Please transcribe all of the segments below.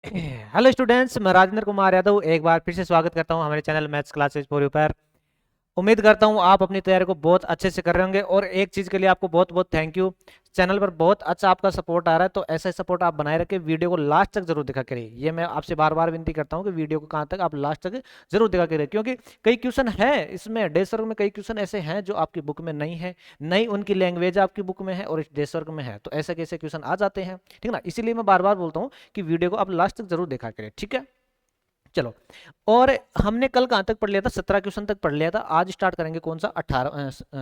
Hello students, मैं राजेंद्र कुमार यादव एक बार फिर से स्वागत करता हूं हमारे channel maths classes for you पर। उम्मीद करता हूं आप अपनी तैयारी को बहुत अच्छे से कर रहे होंगे और एक चीज़ के लिए आपको बहुत बहुत थैंक यू। चैनल पर बहुत अच्छा आपका सपोर्ट आ रहा है, तो ऐसा सपोर्ट आप बनाए रखें। वीडियो को लास्ट तक जरूर देखा करिए, ये मैं आपसे बार बार विनती करता हूं कि वीडियो को कहाँ तक आप लास्ट तक जरूर देखा करिए, क्योंकि कई क्वेश्चन है इसमें डेस वर्ग में, कई क्वेश्चन ऐसे हैं जो आपकी बुक में नहीं है, नई उनकी लैंग्वेज आपकी बुक में है और इस डेस वर्ग में है, तो ऐसे कैसे क्वेश्चन आ जाते हैं, ठीक है ना। इसीलिए मैं बार बार बोलता हूँ कि वीडियो को आप लास्ट तक जरूर देखा करिए, ठीक है। चलो, और हमने कल कहाँ तक पढ़ लिया था? 17 क्वेश्चन तक पढ़ लिया था। आज स्टार्ट करेंगे कौन सा?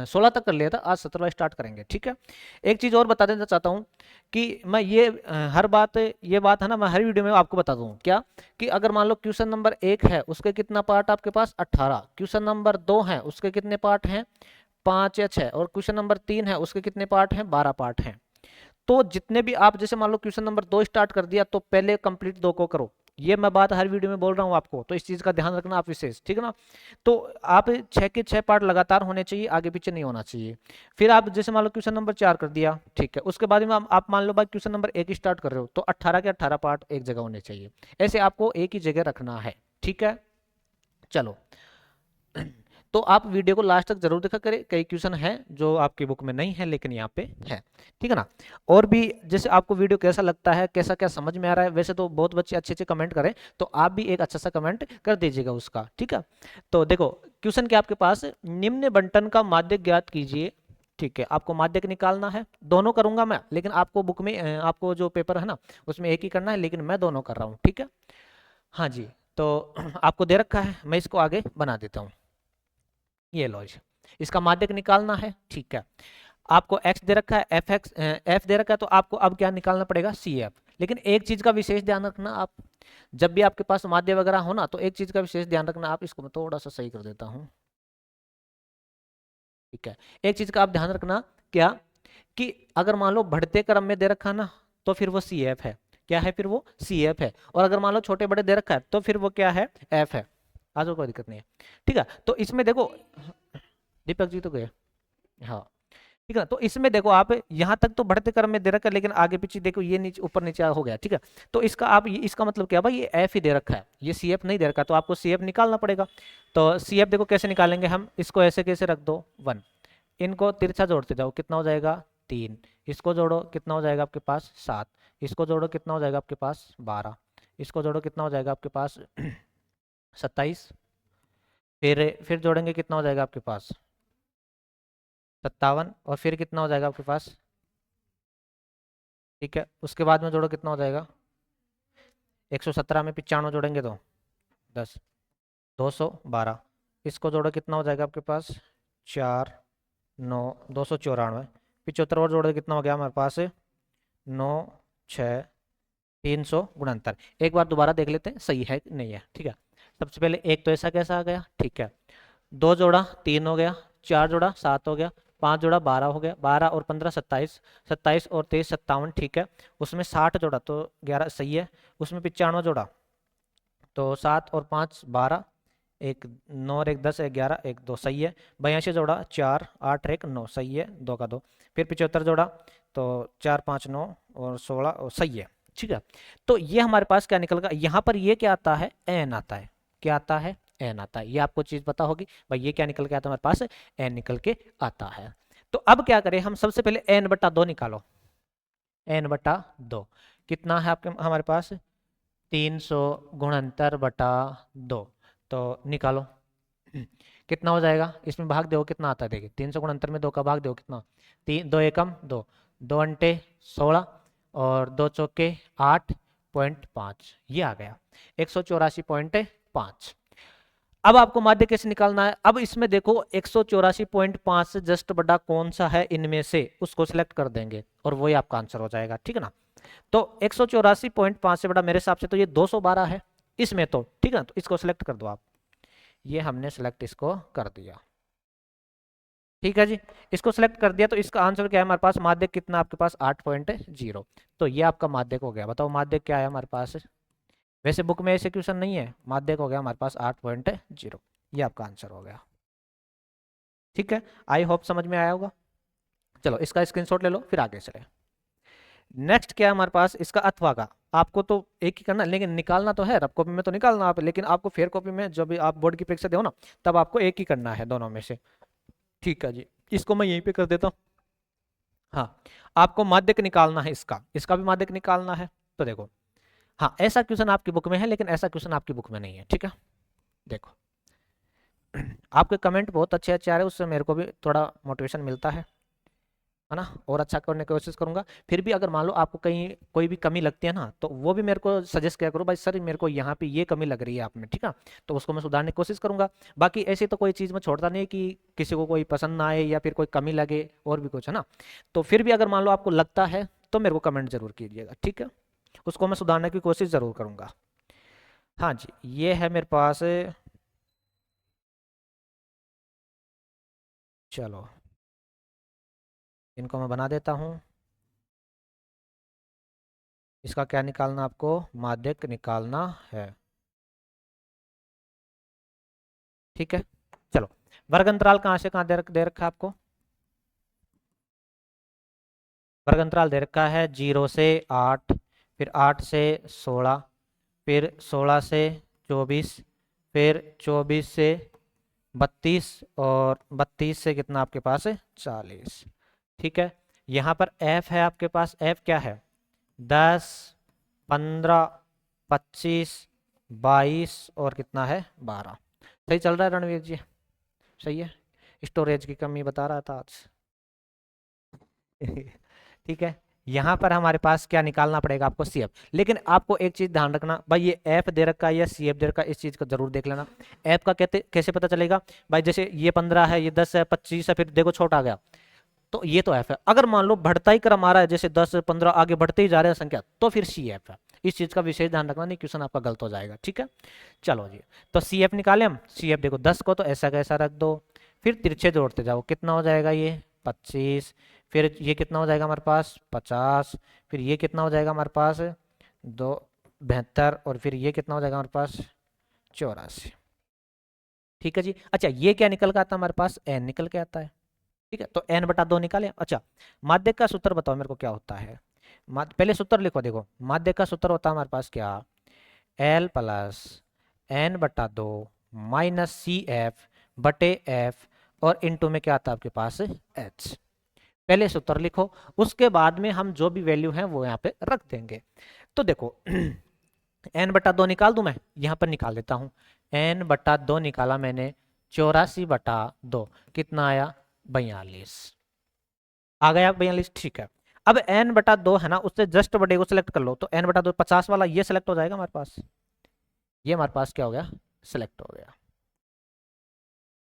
16 तक कर लिया था, आज 17वां स्टार्ट करेंगे, ठीक है। एक चीज और बता देना चाहता हूँ कि मैं ये हर बात, ये बात है ना, मैं हर वीडियो में आपको बता दूँ क्या, कि अगर मान लो क्वेश्चन नंबर 1 है, उसके कितना पार्ट आपके पास? 18। क्वेश्चन नंबर 2 है, उसके कितने पार्ट हैं? 5 या 6। और क्वेश्चन नंबर 3 है, उसके कितने पार्ट हैं? 12 पार्ट हैं। तो जितने भी आप, जैसे मान लो क्वेश्चन नंबर 2 स्टार्ट कर दिया, तो पहले कंप्लीट 2 को करो। ये मैं बात हर वीडियो में बोल रहा हूँ आपको, तो इस चीज का ध्यान रखना आप विशेष, ठीक है ना। तो आप 6 के 6 पार्ट लगातार होने चाहिए, आगे पीछे नहीं होना चाहिए। फिर आप जैसे मान लो क्वेश्चन नंबर 4 कर दिया, ठीक है, उसके बाद में आप मान लो भाई क्वेश्चन नंबर 1 स्टार्ट कर रहे हो, तो 18 के 18 पार्ट एक जगह होने चाहिए। ऐसे आपको एक ही जगह रखना है, ठीक है। चलो, तो आप वीडियो को लास्ट तक जरूर देखा करें, कई क्वेश्चन हैं जो आपकी बुक में नहीं है लेकिन यहाँ पे है, ठीक है ना। और भी जैसे आपको वीडियो कैसा लगता है, कैसा क्या समझ में आ रहा है, वैसे तो बहुत बच्चे अच्छे अच्छे कमेंट करें, तो आप भी एक अच्छा सा कमेंट कर दीजिएगा उसका, ठीक है। तो देखो, क्वेश्चन क्या आपके पास, निम्न बंटन का माध्यक ज्ञात कीजिए, ठीक है। आपको माध्यक निकालना है, दोनों करूंगा मैं, लेकिन आपको बुक में आपको जो पेपर है ना, उसमें एक ही करना है, लेकिन मैं दोनों कर रहा हूँ, ठीक है। हाँ जी, तो आपको दे रखा है, मैं इसको आगे बना देता हूँ। ये लो जी, इसका माध्यक निकालना है, ठीक है। आपको x दे रखा है, f दे रखा है, तो आपको अब क्या निकालना पड़ेगा? CF। लेकिन एक चीज का विशेष ध्यान रखना आप, जब भी आपके पास माध्य वगैरह हो ना, तो एक चीज का विशेष ध्यान रखना आप, इसको मैं थोड़ा सा सही कर देता हूँ, ठीक है। एक चीज का आप ध्यान रखना, क्या, कि अगर मान लो बढ़ते क्रम में दे रखा ना, तो फिर वो CF है। क्या है? फिर वो CF है। और अगर मान लो छोटे बड़े दे रखा है, तो फिर वो क्या है? F है। आज कोई दिक्कत नहीं है, ठीक है। तो इसमें देखो, दीपक जी तो गए, हाँ, ठीक है ना। तो इसमें देखो, आप यहां तक तो बढ़ते क्रम में दे रखा है, लेकिन आगे पीछे देखो, ये नीचे ऊपर नीचे हो गया, ठीक है। तो इसका आप इसका मतलब क्या भाई, ये एफ ही दे रखा है, ये CF नहीं दे रखा, तो आपको CF निकालना पड़ेगा। तो CF देखो कैसे निकालेंगे हम, इसको ऐसे कैसे रख दो, 1। इनको तिरछा जोड़ते जाओ, कितना हो जाएगा? 3। इसको जोड़ो, कितना हो जाएगा आपके पास? 7। इसको जोड़ो, कितना हो जाएगा आपके पास? 12। इसको जोड़ो, कितना हो जाएगा आपके पास? 27। फिर जोड़ेंगे, कितना हो जाएगा आपके पास? 57। और फिर कितना हो जाएगा आपके पास? ठीक है, उसके बाद में जोड़ो, कितना हो जाएगा? 117 में 95 जोड़ेंगे तो 10, 212। इसको जोड़ो, कितना हो जाएगा आपके पास? 4, 9, 294। 75 और जोड़ो, कितना हो गया हमारे पास? 9, 6, 369। एक बार दोबारा देख लेते हैं सही है कि नहीं है, ठीक है। सबसे पहले एक तो ऐसा कैसा आ गया, ठीक है। 2 जोड़ा 3 हो गया, 4 जोड़ा 7 हो गया, 5 जोड़ा 12 हो गया, 12 और 15 27, 27 और 23 57, ठीक है। उसमें 60 जोड़ा तो 11 सही है। उसमें 95 जोड़ा तो 7 और 5 12, एक 9 और एक 10, एक 11, एक 2 सही है। 82 जोड़ा 4 8 1 9 सही है, 2 का 2। फिर 75 जोड़ा तो 4 5 9 और 16 और सही है, ठीक है। तो ये हमारे पास क्या निकल गया यहाँ पर? ये क्या आता है? एन आता है। क्या आता है? एन आता है। ये आपको चीज पता होगी भाई, ये क्या निकल के आता है हमारे पास? एन निकल के आता है। तो अब क्या करें हम, सबसे पहले एन बटा 2 निकालो। एन बटा 2 कितना है आपके हमारे पास? 369 बटा 2। तो निकालो, कितना हो जाएगा? इसमें भाग दो, कितना आता है देखिए, 369 में 2 का भाग दो, कितना? 3 2 एकम 2, 2 अंटे 16 और 2 चौके 8.5, ये आ गया 184.5। अब आपको माध्य कैसे निकालना है? अब इसमें देखो 184.5 से जस्ट बड़ा कौन सा है इनमें से, उसको सिलेक्ट कर देंगे और वही आपका आंसर हो जाएगा, ठीक है ना। तो 184.5 से बड़ा मेरे हिसाब से तो ये 212 है इसमें तो, ठीक है ना। तो इसको सिलेक्ट कर दो आप, ये हमने सिलेक्ट इसको कर दिया, ठीक है जी। इसको सिलेक्ट कर दिया, तो इसका आंसर क्या है हमारे पास? माध्यक कितना आपके पास? 8.0। तो ये आपका माध्यक हो गया। बताओ माध्यक क्या है हमारे पास? वैसे बुक में ऐसे क्वेश्चन नहीं है, माध्यक हो गया हमारे पास 8.0। ये आपका आंसर हो गया, ठीक है। आई होप समझ में आया होगा। चलो, इसका स्क्रीनशॉट ले लो, फिर आगे चले। नेक्स्ट क्या है हमारे पास? इसका अथवा का। आपको तो एक ही करना है, लेकिन निकालना तो है, रफ कॉपी में तो निकालना आप, लेकिन आपको फेयर कॉपी में जब भी आप बोर्ड की परीक्षा दो ना, तब आपको एक ही करना है दोनों में से। ठीक है जी, इसको मैं यहीं पे कर देता हूँ। हाँ, आपको माध्यक निकालना है, इसका इसका भी माध्यक निकालना है। तो देखो, हाँ ऐसा क्वेश्चन आपकी बुक में है, लेकिन ऐसा क्वेश्चन आपकी बुक में नहीं है। ठीक है, देखो आपके कमेंट बहुत अच्छे अच्छे आ रहे हैं, उससे मेरे को भी थोड़ा मोटिवेशन मिलता है ना, और अच्छा करने की कोशिश करूंगा। फिर भी अगर मान लो आपको कहीं कोई भी कमी लगती है ना, तो वो भी मेरे को सजेस्ट किया करो, भाई सर मेरे को यहाँ पे ये कमी लग रही है आप में, ठीक है, तो उसको मैं सुधारने की कोशिश करूंगा। बाकी ऐसी तो कोई चीज़ मैं छोड़ता नहीं कि किसी को कोई पसंद ना आए या फिर कोई कमी लगे और भी कुछ, है ना। तो फिर भी अगर मान लो आपको लगता है तो मेरे को कमेंट जरूर कीजिएगा, ठीक है, उसको मैं सुधारने की कोशिश जरूर करूंगा। हाँ जी, ये है मेरे पास, चलो इनको मैं बना देता हूँ। इसका क्या निकालना, आपको माध्यक निकालना है। ठीक है, चलो वर्ग अंतराल कहाँ से कहाँ दे रखा है आपको, वर्ग अंतराल दे रखा है 0 से 8, फिर 8 से 16, फिर 16 से 24, फिर 24 से 32, और 32 से कितना आपके पास है 40। ठीक है, यहाँ पर f है आपके पास, f क्या है 10, 15, 25, 22 और कितना है 12। सही चल रहा है रणवीर जी, सही है। स्टोरेज की कमी बता रहा था आज। ठीक है, यहाँ पर हमारे पास क्या निकालना पड़ेगा आपको, सी एफ। लेकिन आपको एक चीज ध्यान रखना भाई, ये एफ दे रखा है या सी एफ दे रखा है, इस चीज को जरूर देख लेना। एफ का कहते कैसे पता चलेगा भाई, जैसे ये 15 है, ये 10 है, 25 है, फिर देखो छोटा आ गया, तो ये तो एफ है। अगर मान लो बढ़ता ही क्रम आ रहा है, जैसे 10 15 आगे बढ़ते ही जा रहे हैं संख्या, तो फिर सी एफ है। इस चीज का विशेष ध्यान रखना, नहीं क्वेश्चन आपका गलत हो जाएगा। ठीक है, चलो जी, तो सी एफ निकाले हम। सी एफ देखो 10 को तो ऐसा कैसा रख दो, फिर तिरछे जोड़ते जाओ, कितना हो जाएगा ये 25, फिर ये कितना हो जाएगा हमारे पास 50, फिर ये कितना हो जाएगा हमारे पास 72, और फिर ये कितना हो जाएगा हमारे पास 84। ठीक है जी, अच्छा ये क्या निकल के आता है हमारे पास, एन निकल के आता है। ठीक है, तो एन बटा 2 निकाले। अच्छा, माध्यक का सूत्र बताओ मेरे को क्या होता है। पहले सूत्र लिखो, देखो माध्यक का सूत्र होता है हमारे पास क्या, एल प्लस एन बटा 2 माइनस सी एफ बटे एफ, और इनटू में क्या आता है आपके पास एच। पहले सूत्र लिखो, उसके बाद में हम जो भी वैल्यू है वो यहाँ पे रख देंगे। तो देखो एन बटा 2 निकाल दूं, मैं यहाँ पर निकाल देता हूँ। एन बटा 2 निकाला मैंने, 84 बटा 2 कितना आया 42, आ गया 42। ठीक है, अब एन बटा 2 है ना, उससे जस्ट बटे को सिलेक्ट कर लो, तो एन बटा 2 50 वाला ये सिलेक्ट हो जाएगा हमारे पास, ये हमारे पास क्या हो गया सिलेक्ट हो गया।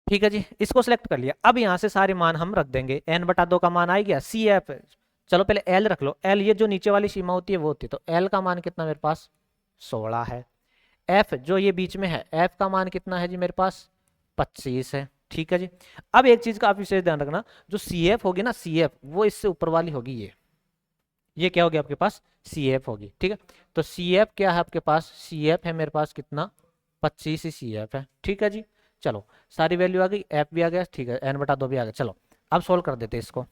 ठीक है जी, इसको सिलेक्ट कर लिया। अब यहाँ से सारे मान हम रख देंगे, एन बटा 2 का मान आ गया, सी एफ, चलो पहले एल रख लो, एल ये जो नीचे वाली सीमा होती है वो होती है, तो एल का मान कितना मेरे पास 16 है। एफ जो ये बीच में है, एफ का मान कितना है जी मेरे पास 25 है। ठीक है जी, अब एक चीज का आप विशेष ध्यान रखना, जो सी एफ होगी ना, सी एफ वो इससे ऊपर वाली होगी, ये क्या होगी आपके पास सी एफ होगी। ठीक है, तो सी एफ क्या है आपके पास, सी एफ है मेरे पास कितना 25 ही सी एफ है। ठीक है जी, चलो सारी वैल्यू आ गई, एफ भी आ गया, ठीक है एन बटा 2 भी आ गया। चलो अब सोल्व कर देते हैं इसको।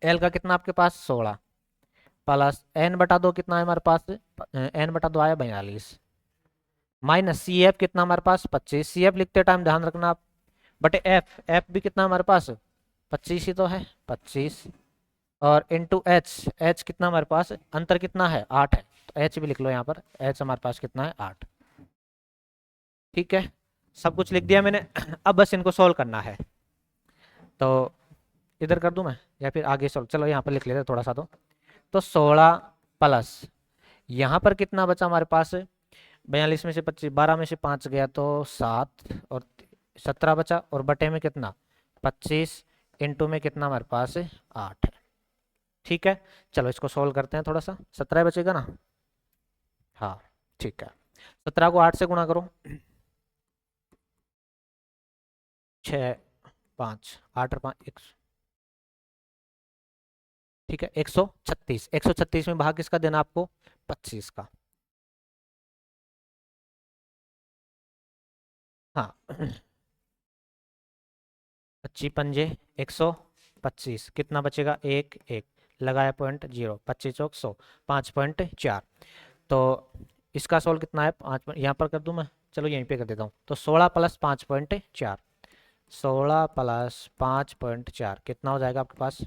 एल का कितना आपके पास 16 प्लस एन बटा 2 कितना है हमारे पास, एन बटा 2 आया 42, माइनस सी एफ कितना हमारे पास 25, सी एफ लिखते टाइम ध्यान रखना आप, बटे एफ, एफ भी कितना हमारे पास 25 ही तो है 25, और इंटू एच, एच कितना हमारे पास अंतर कितना है 8 है, तो एच भी लिख लो यहाँ पर, एच हमारे पास कितना है 8। ठीक है, सब कुछ लिख दिया मैंने। अब बस इनको सोल्व करना है, तो इधर कर दूं मैं या फिर आगे सोल्व, चलो यहाँ पर लिख लेते थोड़ा सा। तो 16 प्लस यहाँ पर कितना बचा हमारे पास 42 में से 25, 12 में से 5 गया तो 7, और 17 बचा, और बटे में कितना 25, इंटू में कितना हमारे पास 8 है। ठीक है, चलो इसको सोल्व करते हैं थोड़ा सा, 17 बचेगा ना, हाँ ठीक है, 17 को 8 से गुणा करो, 6 5 8 और 5 1, ठीक है 136, 136 में भाग किसका देना आपको 25 का। हाँ 25 पंजे 125, कितना बचेगा 1 1, लगाया पॉइंट 0, 25 चौक 100, 5.4। तो इसका सोल्व कितना है, 5 यहाँ पर कर दूं मैं, चलो यहीं पे कर देता हूँ। तो 16 प्लस 5.4, 16 प्लस 5.4 कितना हो जाएगा आपके पास,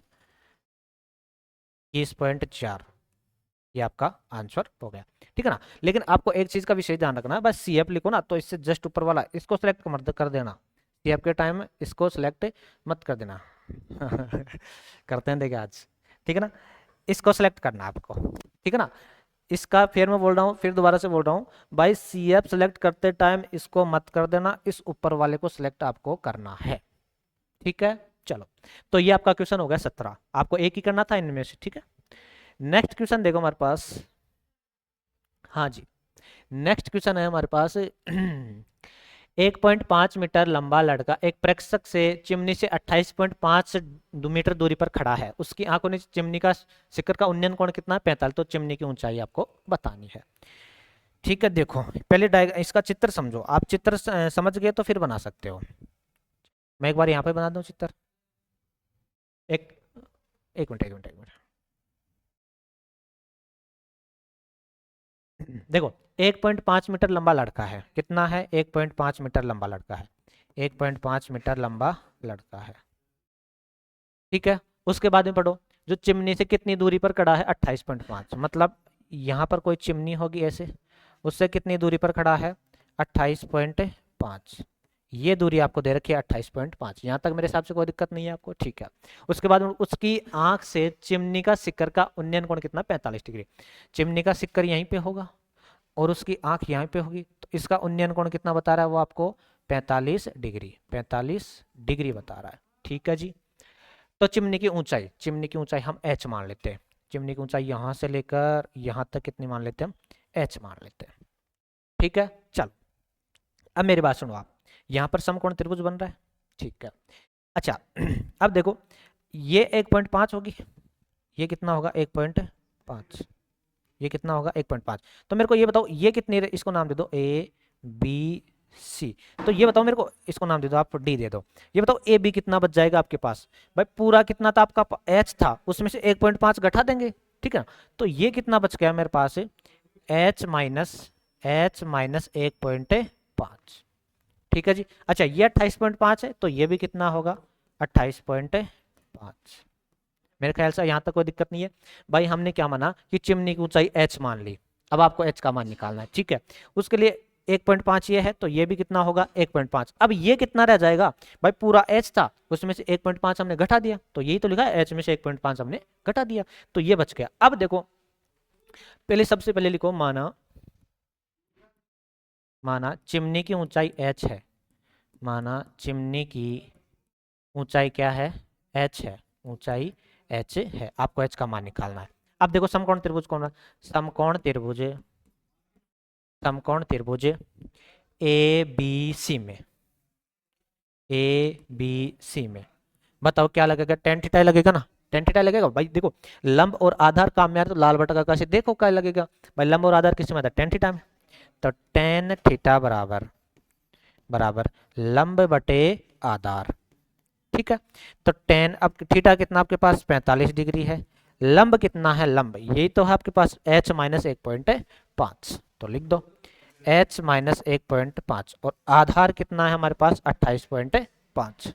20.4। ये आपका आंसर हो गया, ठीक है ना। लेकिन आपको एक चीज का विशेष ध्यान रखना है, बस सी एफ लिखो ना तो इससे जस्ट ऊपर वाला इसको सिलेक्ट कर देना, सी एफ के टाइम में इसको सिलेक्ट मत कर देना करते हैं देखिए आज, ठीक है ना, इसको सिलेक्ट करना है आपको, ठीक है ना। इसका फिर मैं बोल रहा हूँ, फिर दोबारा से बोल रहा हूँ भाई, सी एफ सिलेक्ट करते टाइम इसको मत कर देना, इस ऊपर वाले को सिलेक्ट आपको करना है, ठीक है। चलो, तो ये आपका क्वेश्चन हो गया 17, आपको एक ही करना था इनमें से, ठीक है। नेक्स्ट क्वेश्चन देखो हमारे पास, हाँ जी, नेक्स्ट क्वेश्चन है हमारे पास 1.5 मीटर लंबा लड़का एक प्रेक्षक से चिमनी से 28.5 मीटर दूरी पर खड़ा है, उसकी आंखों ने चिमनी का शिखर का उन्नयन कोण कितना है, 45, तो चिमनी की ऊंचाई आपको बतानी है, ठीक है। देखो पहले इसका चित्र समझो, आप चित्र समझ गए तो फिर बना सकते हो। मैं एक बार यहाँ पे बना दूं चित्र, एक एक मिनट, एक मिनट, एक मिनट। देखो 1.5 मीटर लंबा लड़का है, कितना है, 1.5 मीटर लंबा लड़का है, 1.5 मीटर लंबा लड़का है, ठीक है। उसके बाद में पढ़ो, जो चिमनी से कितनी दूरी पर खड़ा है, 28.5, मतलब यहाँ पर कोई चिमनी होगी ऐसे, उससे कितनी दूरी पर खड़ा है, 28.5, ये दूरी आपको दे रखी है 28.5, यहाँ तक मेरे हिसाब से कोई दिक्कत नहीं है आपको, ठीक है। उसके बाद उसकी आंख से चिमनी का शिखर का उन्नयन कोण कितना, 45 डिग्री, चिमनी का शिखर यहीं पे होगा और उसकी आंख यहाँ पे होगी, तो इसका उन्नयन कोण कितना बता रहा है वो आपको, 45 डिग्री, 45 डिग्री बता रहा है, ठीक है जी। तो चिमनी की ऊंचाई, चिमनी की ऊंचाई हम h मान लेते हैं, चिमनी की ऊंचाई यहां से लेकर यहां तक कितनी मान लेते हैं हम, h मान लेते हैं, ठीक है। चलो अब मेरी बात सुनो आप, यहाँ पर समकोण त्रिभुज बन रहा है, ठीक है। अच्छा अब देखो, ये 1.5 होगी, ये कितना होगा 1.5, ये कितना होगा 1.5, तो मेरे को ये बताओ ये कितनी, इसको नाम दे दो ए बी सी, तो ये बताओ मेरे को, इसको नाम दे दो आप डी दे दो, ये बताओ ए बी कितना बच जाएगा आपके पास, भाई पूरा कितना था आपका एच था, उसमें से 1.5 घटा देंगे, ठीक है। तो ये कितना बच गया मेरे पास, एच माइनस 1.5, ठीक है जी। अच्छा ये 28.5 है, तो ये भी कितना होगा 28.5, मेरे ख्याल से यहां तक कोई दिक्कत नहीं है। भाई हमने क्या माना कि चिमनी की ऊंचाई h मान ली, अब आपको h का मान निकालना है, ठीक है। उसके लिए 1.5 ये है, तो ये भी कितना होगा 1.5, अब ये कितना रह जाएगा, भाई पूरा h था उसमें से 1.5 हमने घटा दिया, तो यही तो लिखा है h में से 1.5 हमने घटा दिया, तो ये बच गया। अब देखो पहले सबसे पहले लिखो, माना माना चिमनी की ऊंचाई h है, माना चिमनी की ऊंचाई क्या है, h है, ऊंचाई h है, आपको h का मान निकालना है। अब देखो समकोण त्रिभुज कौन है, समकोण त्रिभुज, समकोण त्रिभुज ए बी सी में, ए बी सी में बताओ क्या लगेगा, टेन थीटा लगेगा ना, टेन थीटा लगेगा। भाई देखो लंब और आधार काम में आ रहा तो लाल बटा का देखो क्या लगेगा, भाई लंब और आधार किसमें आता है, टेन थीटा में, तो टेन थीटा बराबर बराबर लंब बटे आधार, ठीक है। तो टेन, अब थीटा कितना आपके पास 45 डिग्री है, लंब कितना है, लंब यही तो है आपके पास h माइनस 1.5, तो लिख दो h माइनस 1.5, और आधार कितना है हमारे पास 28.5,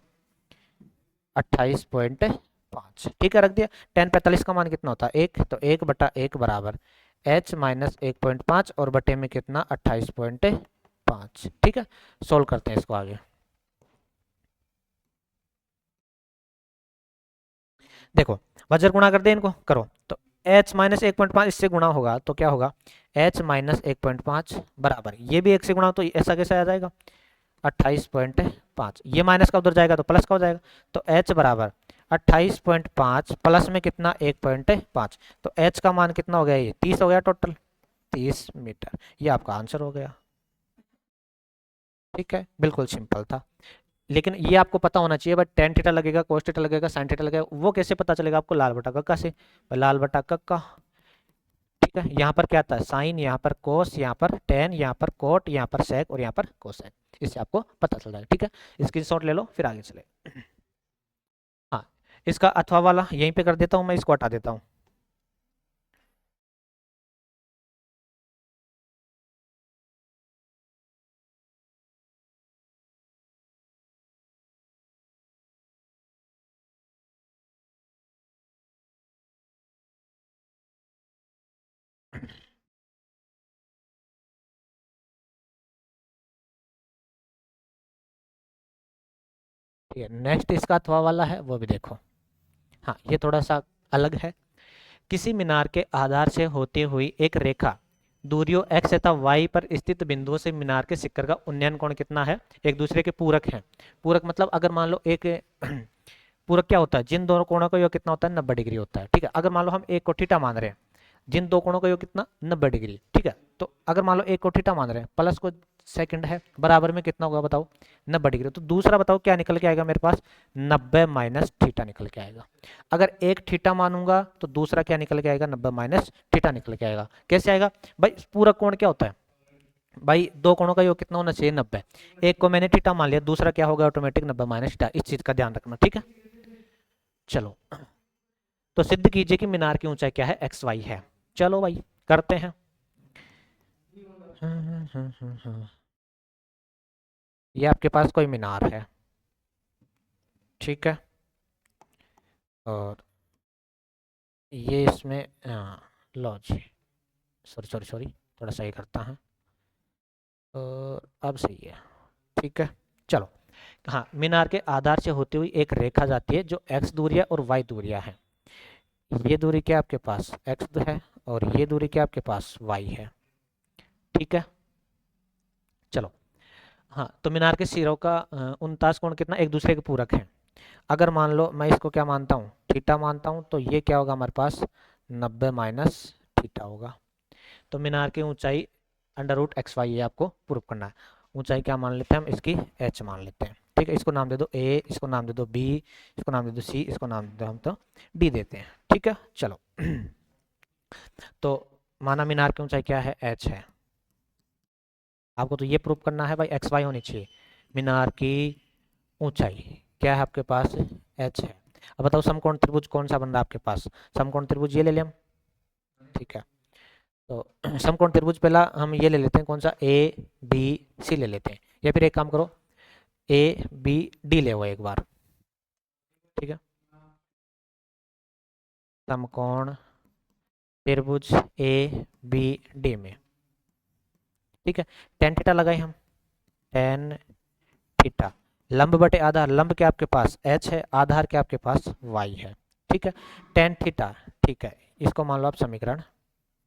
28.5, ठीक है रख दिया। टेन 45 का मान कितना होता है 1, तो 1/1 बराबर h माइनस 1.5 और बटे में कितना 28.5, ठीक है। सोल्व करते हैं इसको आगे, देखो वज्र गुणा कर दे इनको, करो तो h माइनस 1.5 इससे गुणा होगा तो क्या होगा, h माइनस 1.5 बराबर, ये भी 1 से गुणा हो तो ऐसा कैसे आ जाएगा 28.5, ये माइनस का उधर जाएगा तो प्लस का हो जाएगा, तो h बराबर 28.5 प्लस में कितना 1.5, तो h का मान कितना हो गया, ये 30 हो गया टोटल, 30 मीटर, ये आपका आंसर हो गया, ठीक है। बिल्कुल सिंपल था, लेकिन ये आपको पता होना चाहिए, बट टेन थीटा लगेगा, कोस थीटा लगेगा, साइन थीटा लगेगा, वो कैसे पता चलेगा आपको, लाल बटा कक्का से, लाल बटा कक्का, ठीक है। यहाँ पर क्या आता है साइन, यहाँ पर कोस, यहाँ पर टेन, यहाँ पर कोट, यहाँ पर सेक और यहाँ पर कोसाइन, इससे आपको पता चल जाएगा, ठीक है। इसकी शॉट ले लो फिर आगे चले। हाँ इसका अथवा वाला यहीं पे कर देता हूँ मैं, इसको हटा देता हूँ, ठीक है, नेक्स्ट इसका अथवा वाला है वो भी देखो। हाँ, ये थोड़ा सा अलग है। किसी मीनार के आधार से होती हुई एक रेखा दूरियों x तथा y पर स्थित बिंदुओं से मीनार के शिखर का उन्नयन कोण कितना है? एक दूसरे के पूरक हैं। पूरक मतलब अगर मान लो एक पूरक क्या होता है? जिन दोनों कोणों का योग कितना होता है? 90 डिग्री होता है। ठीक है, अगर मान लो हम एक को थीटा मान रहे हैं, जिन दो कोणों का योग कितना? 90 डिग्री। ठीक है, तो अगर मान लो एक को थीटा मान रहे हैं, प्लस को सेकंड है, बराबर में कितना होगा बताओ? 90 डिग्री। तो दूसरा बताओ क्या निकल के आएगा मेरे पास? 90 माइनस थीटा निकल के आएगा। अगर एक थीटा मानूंगा तो दूसरा क्या निकल के आएगा? 90 माइनस थीटा निकल के आएगा। कैसे आएगा भाई? पूरक कोण क्या होता है भाई? दो कोणों का योग कितना होना चाहिए? 90। एक को मैंने थीटा मान लिया, दूसरा क्या होगा? Automatic 90 minus theta. इस चीज का ध्यान रखना। ठीक है, चलो तो सिद्ध कीजिए कि मीनार की ऊंचाई क्या है? एक्स वाई है। चलो भाई करते हैं। ये आपके पास कोई मीनार है, ठीक है, और ये इसमें लो जी, सॉरी सॉरी सॉरी, थोड़ा सही करता है, और अब सही है। ठीक है, चलो। हाँ, मीनार के आधार से होती हुई एक रेखा जाती है जो x दूरियां और y दूरियां है। ये दूरी क्या आपके पास? x है, और ये दूरी क्या आपके पास? y है। ठीक है, चलो। हाँ, तो मीनार के सिरों का 49 कोण कितना? एक दूसरे के पूरक हैं। अगर मान लो मैं इसको क्या मानता हूँ? थीटा मानता हूँ, तो ये क्या होगा हमारे पास? 90 माइनस थीटा होगा। तो मीनार की ऊंचाई अंडर रूट एक्स वाई, ये आपको प्रूव करना है। ऊंचाई क्या मान लेते हैं हम? इसकी h मान लेते हैं। ठीक है, इसको नाम दे दो a, इसको नाम दे दो b, इसको नाम दे दो c, इसको नाम दे दो हम तो d देते हैं। ठीक है, चलो। तो माना मीनार की ऊंचाई क्या है? h है। आपको तो ये प्रूव करना है भाई एक्स वाई होनी चाहिए। मीनार की ऊंचाई क्या है आपके पास? h है। अब बताओ समकोण त्रिभुज कौन सा बन रहा है आपके पास? समकोण त्रिभुज ये ले लें हम। ठीक है, तो समकोण त्रिभुज पहला हम ये ले लेते हैं, कौन सा? ए बी सी ले लेते हैं, या फिर एक काम करो, ए बी डी ले वो एक बार। ठीक है, समकोण त्रिभुज ए बी डी में। ठीक है, टेन थीटा लगाए हम, टेन थीटा। लंब बटे आधार, लंब क्या आपके पास? एच है, आधार क्या आपके पास? वाई है। ठीक है, टेन थीटा। ठीक है, इसको मान लो आप समीकरण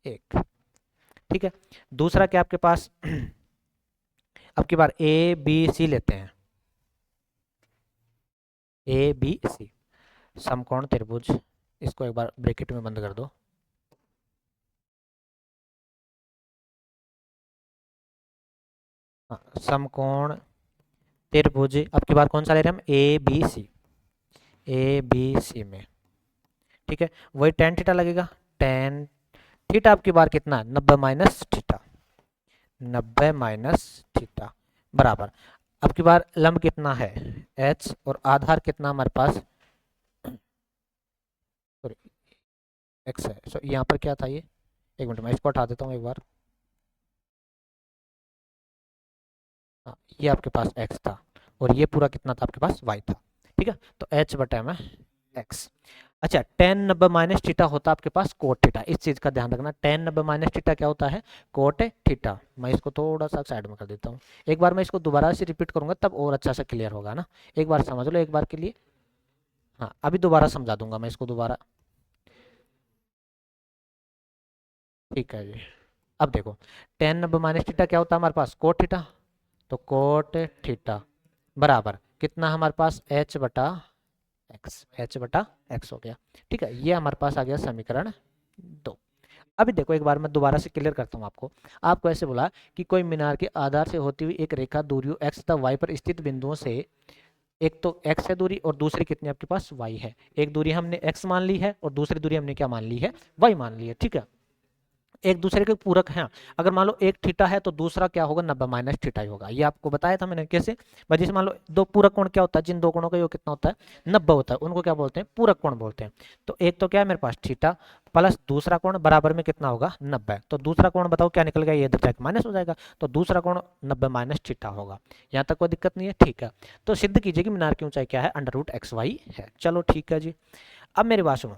1। ठीक है, दूसरा क्या आपके पास? अब की बार ए बी सी लेते हैं, ए बी सी समकोण त्रिभुज। इसको एक बार ब्रैकेट में बंद कर दो। समकोण त्रिभुज अब की बार कौन सा ले रहे हैं हम? A B C, A B C में। ठीक है, वही टेन थीटा लगेगा, टेन थीटा अब की बार कितना है? 90 माइनस थीटा, 90 माइनस थीटा बराबर। अब की बार लंब कितना है? h, और आधार कितना हमारे पास? सॉरी x है। सो यहाँ पर क्या था ये? एक मिनट मैं इसको हटा देता हूँ एक बार। हाँ, ये आपके पास x था, और ये पूरा कितना था आपके पास? y था। ठीक है, तो h बटा में x। अच्छा, टेन 90 माइनस थीटा होता है आपके पास कोट थीटा। इस चीज का ध्यान रखना, टेन 90 माइनस थीटा क्या होता है? Cot theta. मैं इसको थोड़ा सा साइड में कर देता हूँ। एक बार मैं इसको दोबारा से रिपीट करूंगा तब और अच्छा से क्लियर होगा ना। एक बार समझ लो एक बार के लिए। हाँ, अभी दोबारा समझा दूंगा मैं इसको दोबारा। ठीक है जी, अब देखो, टेन 90 माइनस थीटा क्या होता है हमारे पास? Cot theta. तो कोट थीटा बराबर कितना हमारे पास? h बटा एक्स, h बटा एक्स हो गया। ठीक है, ये हमारे पास आ गया समीकरण 2। अभी देखो एक बार मैं दोबारा से क्लियर करता हूँ आपको। आपको ऐसे बोला कि कोई मीनार के आधार से होती हुई एक रेखा दूरियों x तथा y पर स्थित बिंदुओं से, एक तो x है दूरी और दूसरी कितनी आपके पास? y है। एक दूरी हमने x मान ली है और दूसरी दूरी हमने क्या मान ली है? y मान ली है। ठीक है, एक दूसरे के पूरक हैं। अगर मान लो एक थीटा है तो दूसरा क्या होगा? 90 माइनस थीटा ही होगा। ये आपको बताया था मैंने कैसे भाई। जैसे मान लो दो पूरक कोण क्या होता है? जिन दो कोणों का योग कितना होता है? 90 होता है, उनको क्या बोलते हैं? पूरक कोण बोलते हैं। तो एक तो क्या है मेरे पास? थीटा, प्लस दूसरा कोण बराबर में कितना होगा? 90। तो दूसरा कोण बताओ क्या निकल गया? ये इधर जाके माइनस हो जाएगा, तो दूसरा कोण 90 माइनस थीटा होगा। यहाँ तक कोई दिक्कत नहीं है? ठीक है, तो सिद्ध कीजिए कि मीनार की ऊंचाई क्या है? अंडर रूट एक्स वाई है। चलो ठीक है जी, अब मेरी बात सुनो।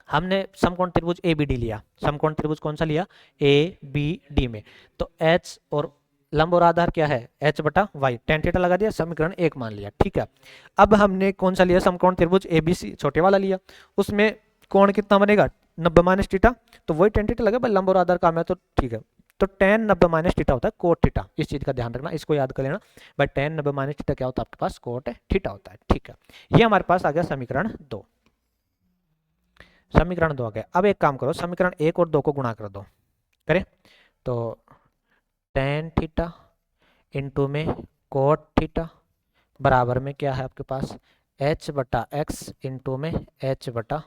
हमने समकोण त्रिभुज ए बी डी लिया। समकोण त्रिभुज कौन सा लिया? ए बी डी में। तो एच और लंब और आधार क्या है, h बटा y, tan थीटा लगा दिया, समीकरण 1 मान लिया। ठीक है, अब हमने कौन सा लिया, समकोण त्रिभुज ABC छोटे वाला लिया, उसमें कोण कितना बनेगा 90 माइनस थीटा, तो वही tan थीटा लगा भाई, लंब और आधार काम है तो ठीक है। तो tan 90 माइनस थीटा होता है कोट थीटा, इस चीज का ध्यान रखना, इसको याद कर लेना भाई, tan 90 माइनस थीटा क्या होता है आपके पास, कोट थीटा होता है। ठीक है, ये हमारे पास आ गया समीकरण 2, समीकरण 2 आ गया। अब एक काम करो, समीकरण 1 और 2 को गुणा कर दो, करें तो tan थीटा इंटू में कोट थीटा बराबर में क्या है आपके पास, h बटा x इंटू में h बटा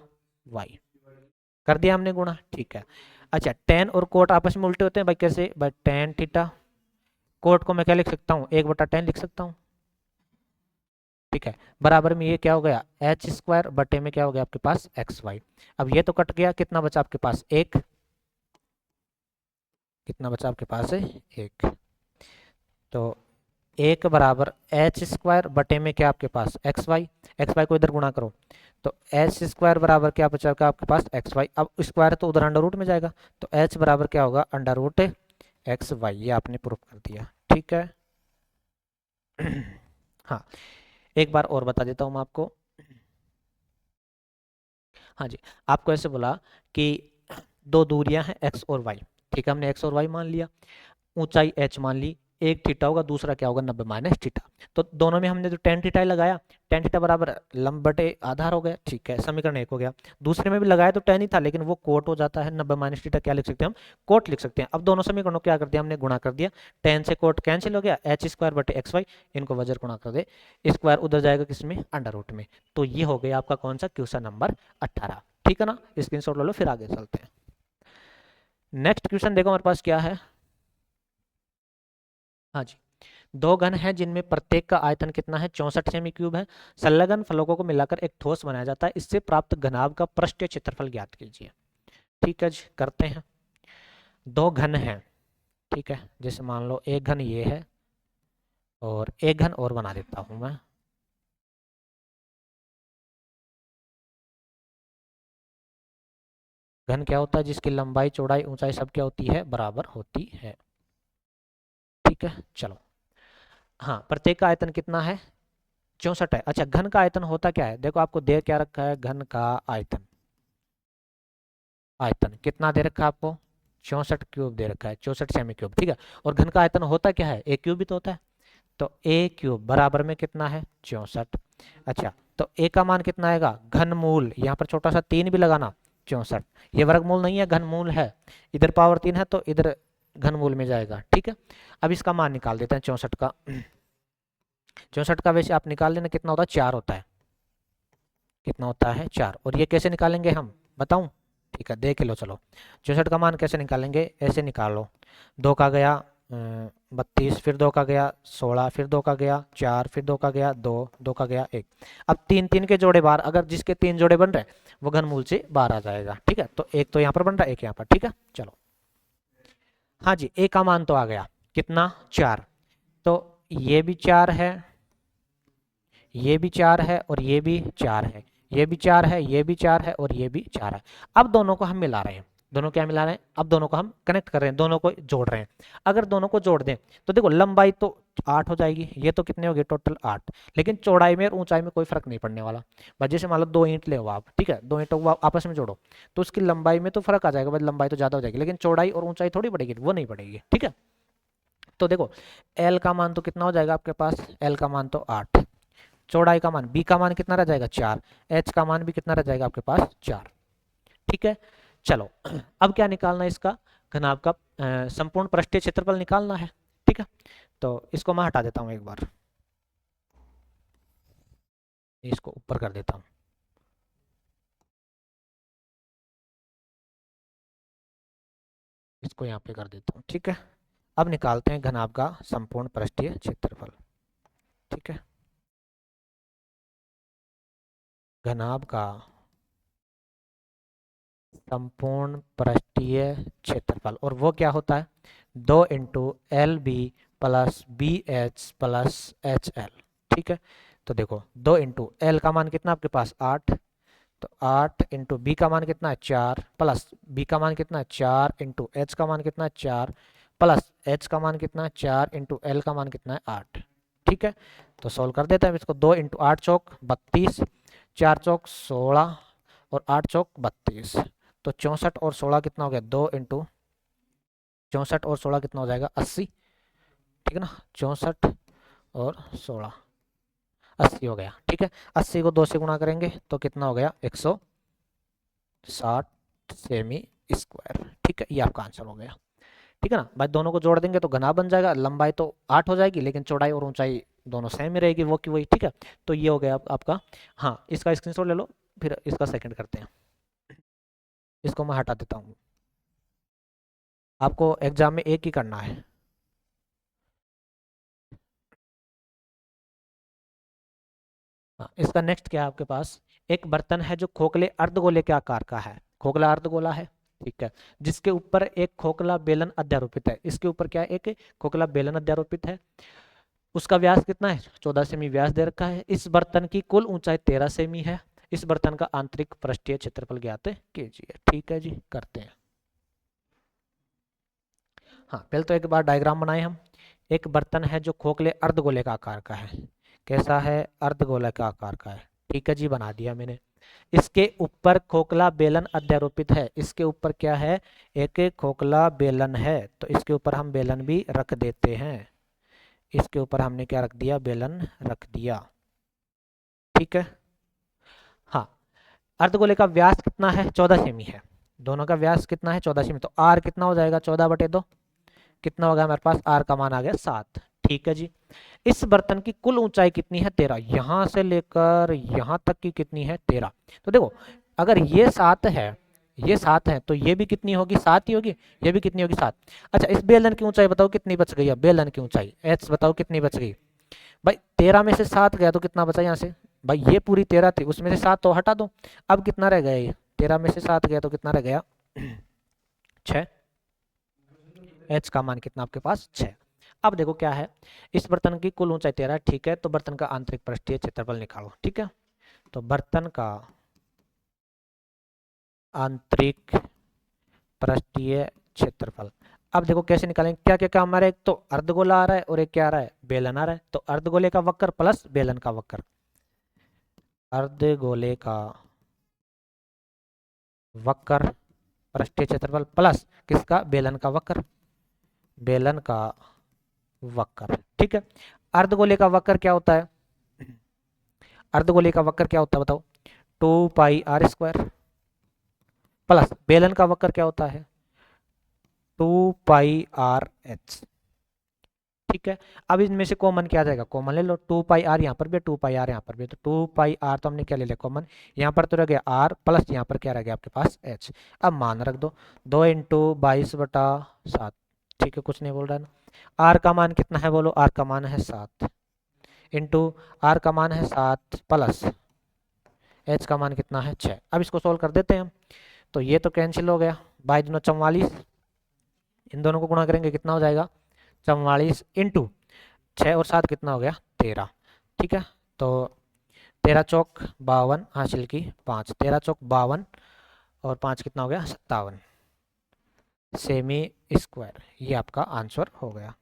y, कर दिया हमने गुणा। ठीक है, अच्छा tan और कोट आपस में उल्टे होते हैं भाई, कैसे भाई, tan थीटा, कोट को मैं क्या लिख सकता हूँ, 1/tan लिख सकता हूँ। ठीक है, बराबर में ये क्या हो गया, h स्क्वायर बटे में क्या हो गया आपके पास xy। अब ये तो कट गया, कितना बचा आपके पास, एक, कितना बचा आपके पास है, एक, तो एक बराबर एच स्क्वायर बटे में क्या आपके पास एक्स वाई, एक्स वाई को इधर गुणा करो, तो एच स्क्वायर बराबर क्या बचेगा आपके पास एक्स वाई, अब स्क्वायर तो उधर अंडर रूट में जाएगा, तो एच बराबर क्या होगा अंडर रूट एक्स वाई, ये आपने प्रूफ कर दिया। ठीक है हाँ, एक बार और बता देता हूँ मैं आपको। हाँ जी, आपको ऐसे बोला कि दो दूरियां हैं एक्स और वाई, ठीक है, हमने एक्स और वाई मान लिया, ऊंचाई h मान ली, एक थीटा होगा, दूसरा क्या होगा 90 माइनस थीटा, तो दोनों में हमने तो tan थीटा लगाया, tan थीटा बराबर लंब बटे आधार हो गया। ठीक है, समीकरण 1 हो गया। दूसरे में भी लगाया तो tan ही था, लेकिन वो कोट हो जाता है, 90 माइनस थीटा क्या लिख सकते हैं हम, कोट लिख सकते हैं। अब दोनों समीकरणों क्या कर दिया हमने, गुणा कर दिया, tan से कोट कैंसिल हो गया, h स्क्वायर बटे एक्स वाई, इनको वजर गुणा कर दे, स्क्वायर उधर जाएगा किसमें, अंडर रूट में, तो ये हो गया आपका कौन सा, क्वेश्चन नंबर 18। ठीक है ना, स्क्रीनशॉट ले लो, फिर आगे चलते हैं। नेक्स्ट क्वेश्चन देखो हमारे पास क्या है। हाँ जी, दो घन हैं जिनमें प्रत्येक का आयतन कितना है, 64 सेमी क्यूब है, संलग्न फलकों को मिलाकर एक ठोस बनाया जाता है, इससे प्राप्त घनाभ का पृष्ठीय क्षेत्रफल ज्ञात कीजिए। ठीक है जी, करते हैं। दो घन हैं, ठीक है, जैसे मान लो एक घन ये है और एक घन और बना देता हूं मैं। घन क्या होता है, जिसकी लंबाई चौड़ाई ऊंचाई सब क्या होती है, बराबर होती है। ठीक है, चलो, हाँ, प्रत्येक का आयतन कितना है, 64 है। अच्छा, घन का आयतन होता क्या है, देखो आपको दे क्या रखा है, घन का आयतन, आयतन कितना दे रखा है आपको, 64 क्यूब दे रखा है, 64 सेमी क्यूब। ठीक है, और घन का आयतन होता क्या है, ए क्यूब भी तो होता है, तो ए क्यूब बराबर में कितना है, 64। अच्छा, तो ए का मान कितना आएगा, घन मूल, यहाँ पर छोटा सा 3 भी लगाना, 64, ये वर्गमूल नहीं है, घन मूल है, इधर पावर 3 है तो इधर घन मूल में जाएगा। ठीक है, अब इसका मान निकाल देते हैं 64 का। 64 का वैसे आप निकाल लेना, कितना होता है, 4 होता है, कितना होता है, 4। और ये कैसे निकालेंगे हम, बताऊं, ठीक है, देख लो, चलो 64 का मान कैसे निकालेंगे, ऐसे निकालो, 2 का गया 32, फिर 2 का गया 16, फिर 2 का गया 4, फिर 2 का गया 2, 2 का गया 1, अब 3 3 के जोड़े बाहर, अगर जिसके 3 जोड़े बन रहे वो घनमूल से बाहर आ जाएगा। ठीक है, तो एक तो यहाँ पर बन रहा है, एक यहाँ पर। ठीक है, चलो, हाँ जी, ए का मान तो आ गया, कितना, 4, तो ये भी 4 है, ये भी 4 है, और ये भी 4 है, ये भी 4 है, ये भी 4 है, और ये भी 4 है। अब दोनों को हम मिला रहे हैं, दोनों क्या मिला रहे हैं, अब दोनों को हम कनेक्ट कर रहे हैं, दोनों को जोड़ रहे हैं। अगर दोनों को जोड़ दें तो देखो लंबाई तो 8 हो जाएगी, ये तो कितने हो गए टोटल 8, लेकिन चौड़ाई में और ऊंचाई में कोई फर्क नहीं पड़ने वाला। बस जैसे मान लो 2 ईंट ले आप, ठीक है, 2 ईंटों को आप आपस में जोड़ो तो उसकी लंबाई में तो फर्क आ जाएगा, बस लंबाई तो ज्यादा हो जाएगी, लेकिन चौड़ाई और ऊंचाई थोड़ी बढ़ेगी, वो नहीं बढ़ेगी। ठीक है, तो देखो एल का मान तो कितना हो जाएगा आपके पास, एल का मान तो 8, चौड़ाई का मान, बी का मान कितना रह जाएगा 4, एच का मान भी कितना रह जाएगा आपके पास 4। ठीक है, चलो, अब क्या निकालना है इसका, घनाभ का संपूर्ण पृष्ठीय क्षेत्रफल निकालना है। ठीक है, तो इसको मैं हटा देता हूं एक बार, इसको ऊपर कर देता हूं, इसको यहाँ पे कर देता हूँ। ठीक है, अब निकालते हैं घनाभ का संपूर्ण पृष्ठीय क्षेत्रफल। ठीक है, घनाभ का संपूर्ण पृष्ठीय क्षेत्रफल, और वो क्या होता है, 2 into L B plus B H plus H L. ठीक है, तो देखो 2 इंटू एल का मान कितना आपके पास 8, तो 8 इंटू बी का मान कितना है 4, प्लस बी का मान कितना है 4 इंटू एच का मान कितना है 4, प्लस h का मान कितना है 4 इंटू एल का मान कितना है 8। ठीक है, तो सोल्व कर देते हैं इसको। 2 इंटू 8 चौक 32, 4 चौक 16 और 8 चौक 32, तो 64 और 16 कितना हो गया, 2 इंटू 64 और 16 कितना हो जाएगा 80। ठीक है ना, 64 और 16 80 हो गया। ठीक है, 80 को 2 से गुणा करेंगे तो कितना हो गया 160 सेमी स्क्वायर। ठीक है, ये आपका आंसर हो गया। ठीक है ना भाई, दोनों को जोड़ देंगे तो घना बन जाएगा, लंबाई तो 8 हो जाएगी लेकिन चौड़ाई और ऊंचाई दोनों सेम ही रहेगी, वो की वही। ठीक है, तो ये हो गया आपका। हाँ, इसका स्क्रीनशॉट ले लो, फिर इसका सेकंड करते हैं। इसको मैं हटा देता हूँ, आपको एग्जाम में एक ही करना है। हाँ, इसका नेक्स्ट क्या है आपके पास, एक बर्तन है जो खोखले अर्धगोले के आकार का है, खोखला अर्धगोला है। ठीक है, जिसके ऊपर एक खोखला बेलन अध्यारोपित है। इसके ऊपर क्या है, एक खोखला बेलन अध्यारोपित है। उसका व्यास कितना है, 14 सेमी व्यास दे रखा है। इस बर्तन की कुल ऊंचाई 13 सेमी है। इस बर्तन का आंतरिक पृष्ठीय क्षेत्रफल ज्ञात कीजिए। ठीक है जी, करते हैं। हाँ, पहले तो एक बार डायग्राम बनाए हम। एक बर्तन है जो खोखले अर्धगोले का आकार का है। कैसा है, अर्धगोले का आकार का है। ठीक है जी, बना दिया मैंने। इसके ऊपर खोखला बेलन अध्यारोपित है। इसके ऊपर क्या है, एक खोखला बेलन है, तो इसके ऊपर हम बेलन भी रख देते हैं। इसके ऊपर हमने क्या रख दिया, बेलन रख दिया। ठीक है, हाँ, अर्धगोले का व्यास कितना है, 14 सेमी है। दोनों का व्यास कितना है, 14 सेमी, तो आर कितना हो जाएगा, 14/2। कितना होगा हमारे पास, आर का मान आ गया 7। ठीक है जी, इस बर्तन की कुल ऊंचाई कितनी है, 13। यहां से लेकर यहां तक की कितनी है, 13। तो देखो, अगर ये 7 है, ये 7 है, तो ये भी कितनी होगी, 7 ही होगी। ये भी कितनी होगी, 7। अच्छा, इस बेलन की ऊंचाई बताओ कितनी बच गई है, बेलन की ऊंचाई एच बताओ कितनी बच गई भाई। 13 में से 7 गया तो कितना बचा यहाँ से भाई, ये पूरी 13 थी, उसमें से 7 तो हटा दो। अब कितना रह गया, ये 13 में से 7 गया तो कितना रह गया 6। एच का मान कितना आपके पास, 6। अब देखो क्या है, इस बर्तन की कुल ऊंचाई 13। ठीक है, तो बर्तन का आंतरिक पृष्ठीय क्षेत्रफल निकालो। ठीक है, तो बर्तन का आंतरिक पृष्ठीय क्षेत्रफल, अब देखो कैसे निकालेंगे, क्या क्या क्या हमारे, एक तो अर्धगोला आ रहा है और एक क्या आ रहा है, बेलन आ रहा है। तो अर्धगोले का वक्र प्लस बेलन का वक्र, अर्धगोले का वक्र पृष्ठीय क्षेत्रफल प्लस किसका, बेलन का वक्र, बेलन का वक्र। ठीक है, अर्धगोले का वक्र क्या होता है, अर्धगोले का वक्र क्या होता है बताओ, 2πr² प्लस बेलन का वक्र क्या होता है, 2πrh। ठीक है, अब इनमें से कॉमन क्या आ जाएगा, कॉमन ले लो, 2πr यहाँ पर भी, 2πr यहाँ पर भी, तो 2πr तो हमने क्या ले लिया कॉमन, यहाँ पर तो रह गया r प्लस यहाँ पर क्या रह गया आपके पास h। अब मान रख दो, 2 इंटू 22/7। ठीक है, कुछ नहीं बोल रहा है ना। r का मान कितना है बोलो, r का मान है 7 इंटू r का मान है 7 प्लस h का मान कितना है 6। अब इसको सोल्व कर देते हैं हम, तो ये तो कैंसिल हो गया, बाई दोनों 44, इन दोनों को गुणा करेंगे कितना हो जाएगा 44 इंटू 6 और 7 कितना हो गया 13। ठीक है, तो 13 चौक 52 हासिल की 5, 13 चौक 52 और 5 कितना हो गया 57 सेमी स्क्वायर। ये आपका आंसर हो गया।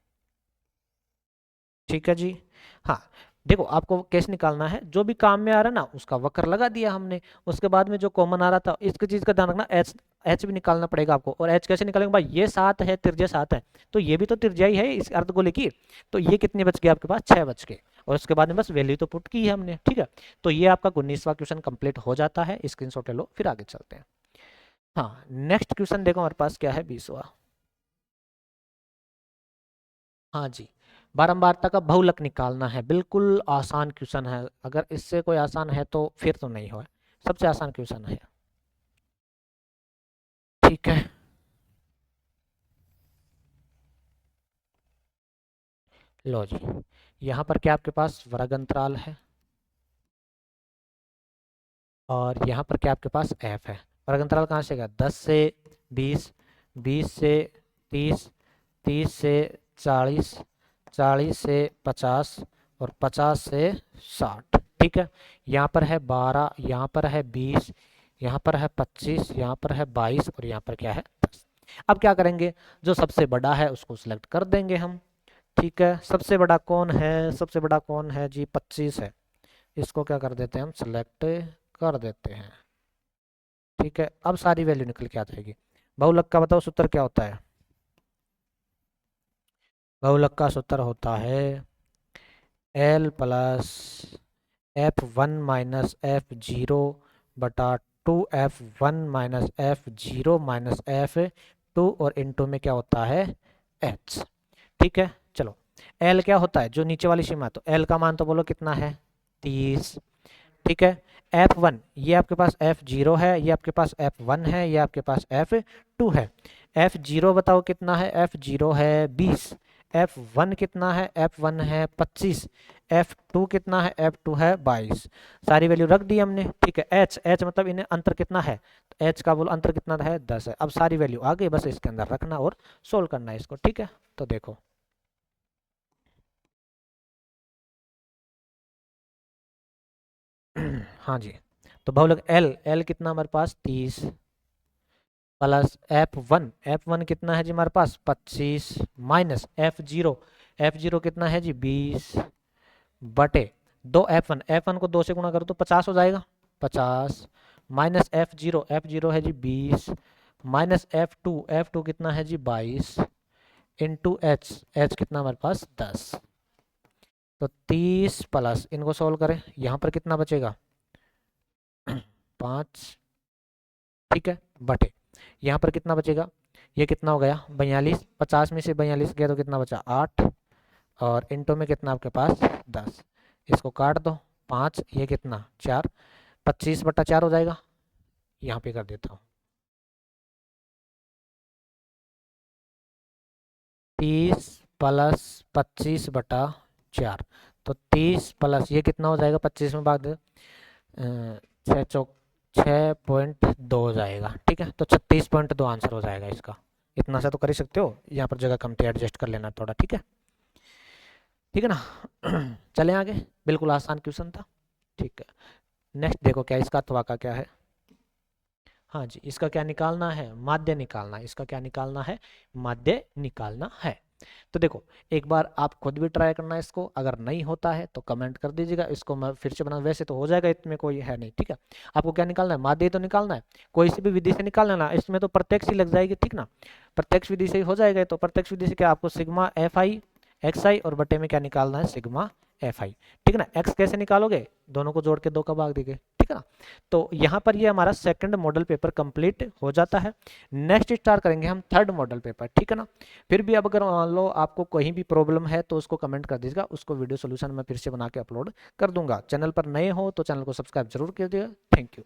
ठीक है जी, हाँ, देखो आपको कैसे निकालना है, जो भी काम में आ रहा है ना उसका वक्र लगा दिया हमने, उसके बाद में जो कॉमन आ रहा था इसकी चीज का ध्यान रखना, एच एच भी निकालना पड़ेगा आपको। और एच कैसे निकालेंगे भाई, ये 7 है, त्रिज्या 7 है, तो ये भी तो त्रिज्या ही है इस अर्धगोले की, तो ये कितने बच गए आपके पास, 6 बच गए। और उसके बाद में बस वैल्यू तो पुट की है हमने। ठीक है, तो ये आपका 19वां क्वेश्चन कंप्लीट हो जाता है, स्क्रीनशॉट ले लो, फिर आगे चलते हैं। हाँ, नेक्स्ट क्वेश्चन देखो हमारे पास क्या है, 20वां। हाँ जी, बारंबारता का बहुलक निकालना है, बिल्कुल आसान क्वेश्चन है, अगर इससे कोई आसान है तो फिर तो नहीं हो, सबसे आसान क्वेश्चन है। ठीक है, लो जी, यहाँ पर क्या आपके पास वर्ग अंतराल है और यहाँ पर क्या आपके पास एफ है। वर्ग अंतराल कहाँ से गया, 10 से 20, 20 से 30, 30 से 40, 40 से 50 और 50 से 60। ठीक है, यहाँ पर है 12, यहाँ पर है 20, यहाँ पर है 25, यहाँ पर है 22 और यहाँ पर क्या है 10। अब क्या करेंगे, जो सबसे बड़ा है उसको सिलेक्ट कर देंगे हम। ठीक है, सबसे बड़ा कौन है, सबसे बड़ा कौन है जी, 25 है। इसको क्या कर देते हैं हम, सिलेक्ट कर देते हैं। ठीक है, अब सारी वैल्यू निकल के आ जाएगी। बहुलक का बताओ सूत्र क्या होता है। बहुलक का सूत्र होता है L प्लस F1 - F0 बटा 2F1 - F0 - F2 और इनटू में क्या होता है H। ठीक है, चलो L क्या होता है, जो नीचे वाली सीमा है, तो L का मान तो बोलो कितना है, 30। ठीक है, F1 ये आपके पास F0 है, ये आपके पास F1 है, ये आपके पास F2 है। F0 बताओ कितना है, F0 है 20। F1 कितना है, F1 है 25। F2 कितना है, F2 है 22। सारी वैल्यू रख दी हमने। ठीक है, H मतलब इन्हें अंतर कितना है, तो H का बोल अंतर कितना है, 10 है। अब सारी वैल्यू आ गई, बस इसके अंदर रखना और सोल्व करना है इसको। ठीक है, तो देखो हाँ जी, तो बहुलक L, L कितना हमारे पास 30 प्लस F1 कितना है जी हमारे पास 25 माइनस F0, F0 कितना है जी 20 बटे दो F1 को 2 से गुणा करो तो 50 हो जाएगा, 50 माइनस F0 है जी 20 माइनस F2 कितना है जी 22 इंटू H कितना हमारे पास 10। तो 30 प्लस इनको सोल्व करें, यहाँ पर कितना बचेगा 5। ठीक है, बटे यहाँ पर कितना बचेगा, ये कितना हो गया 42, 50 में से 42 गया तो कितना बचा 8 और इंटो में कितना आपके पास 10। इसको काट दो, 5 ये कितना 4, 25/4 हो जाएगा। यहाँ पे कर देता हूँ 30 प्लस 25/4, तो 30 प्लस ये कितना हो जाएगा 25 में भाग 6.2 हो जाएगा। ठीक है, तो 36.2 आंसर हो जाएगा इसका। इतना सा तो कर ही सकते हो, यहाँ पर जगह कम थी, एडजस्ट कर लेना थोड़ा। ठीक है, ठीक है ना चलें आगे, बिल्कुल आसान क्वेश्चन था। ठीक है, नेक्स्ट देखो क्या इसका अथवा का क्या है। हाँ जी, इसका क्या निकालना है, माध्य निकालना है। इसका क्या निकालना है, माध्य निकालना है। तो देखो एक बार आप खुद भी ट्राई करना है इसको, अगर नहीं होता है तो कमेंट कर दीजिएगा, इसको मैं फिर से बना, वैसे तो हो जाएगा, इसमें कोई है नहीं। ठीक है, आपको क्या निकालना है, माध्य तो निकालना है, कोई सी भी विधि से निकालना ना, इसमें तो प्रत्यक्ष ही लग जाएगी। ठीक ना, प्रत्यक्ष विधि से ही हो जाएगा। तो प्रत्यक्ष विधि से क्या, आपको सिग्मा FI XI और बटे में क्या निकालना है, सिग्मा FI। ठीक है ना, x कैसे निकालोगे, दोनों को जोड़ के 2 का भाग देंगे। ठीक है ना, तो यहाँ पर ये हमारा सेकंड मॉडल पेपर कंप्लीट हो जाता है। नेक्स्ट स्टार्ट करेंगे हम थर्ड मॉडल पेपर। ठीक है ना, फिर भी अब अगर मान लो आपको कहीं भी प्रॉब्लम है तो उसको कमेंट कर दीजिएगा, उसको वीडियो सोल्यूशन मैं फिर से बना के अपलोड कर दूंगा। चैनल पर नए हो तो चैनल को सब्सक्राइब जरूर कीजिएगा। Thank you.